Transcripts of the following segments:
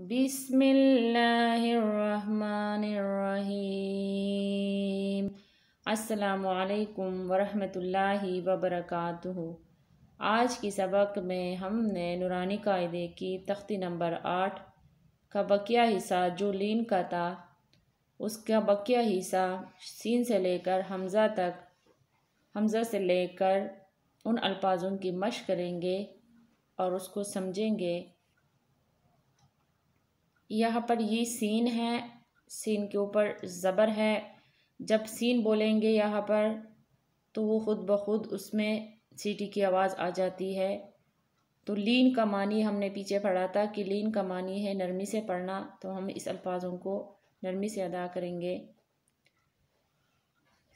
बिस्मिल्लाहिर्रहमानिर्रहीम। अस्सलामुअलैकुम वरहमतुल्लाहि वबरकातुहू। आज की सबक में हमने नूरानी कायदे की तख्ती नंबर 8 का बकिया हिस्सा जो लीन का था, उसका बकिया हिस्सा सीन से लेकर हमज़ा तक, हमज़ा से लेकर उन अल्फाजों की मश्क करेंगे और उसको समझेंगे। यहाँ पर ये सीन है, सीन के ऊपर ज़बर है। जब सीन बोलेंगे यहाँ पर तो वो ख़ुद ब खुद उसमें सीटी की आवाज़ आ जाती है। तो लीन का मानी हमने पीछे पढ़ा था कि लीन का मानी है नरमी से पढ़ना, तो हम इस अल्फाजों को नरमी से अदा करेंगे।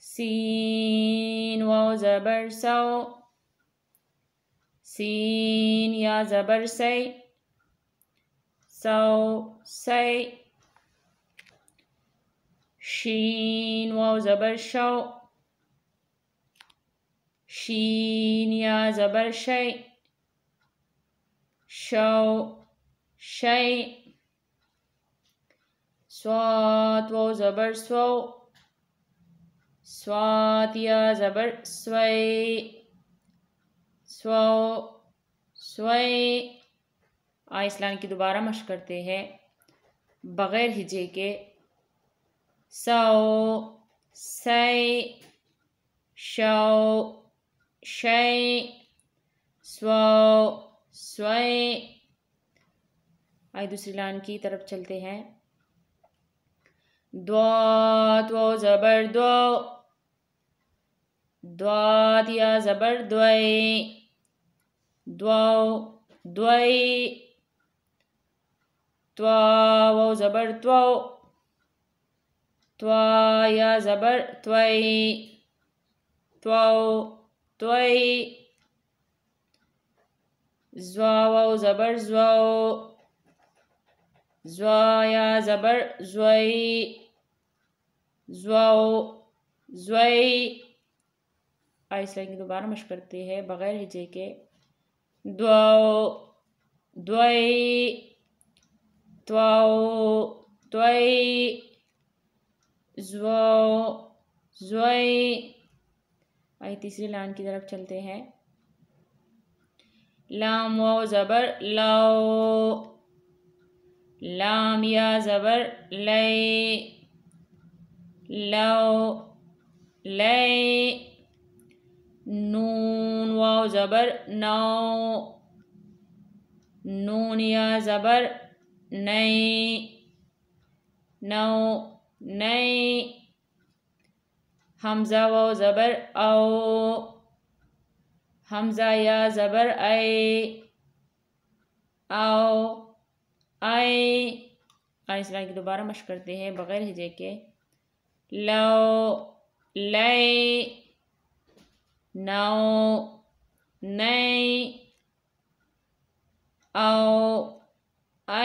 सीन वाव ज़बर सौ, सीन या ज़बर से, सौ से। शीन वाव ज़बर शौ, शीन या ज़बर शै, शौ शै। स्वात वाव ज़बर स्वौ, स्वात या ज़बर स्वै, स्वौ स्वै। इस लाइन की दोबारा मश्क करते हैं बग़ैर हिजे के। सौ सै, शौ शै, स्वौ स्वै। आइए दूसरी लाइन की तरफ चलते हैं। द्वात वाव ज़बर द्वौ, द्वात या ज़बर द्वै, द्वौ द्वै। त्वा वाव ज़बर त्वौ, त्वा या ज़बर त्वै, त्वौ त्वै। ज़्वा वाव ज़बर ज़्वौ, ज़्वा या ज़बर ज़्वै, ज़्वौ ज़्वै। इस लाइन की दोबारा मश्क करते हैं बग़ैर हिजे के। द्वौ द्वै, त्वौ त्वै, ज़्वौ ज़्वै। आइए तीसरी लाइन की तरफ चलते हैं। लाम वाव ज़बर लौ, लाम या ज़बर लै, लौ लै। नून वाव ज़बर नौ, नून या ज़बर नै, नौ नै। हमज़ा वाव ज़बर औ, हमज़ा या ज़बर ऐ, औ ऐ। इस लाइन की दोबारा मश्क करते हैं बग़ैर हिजे के। लौ लै, नौ नै, औ ऐ।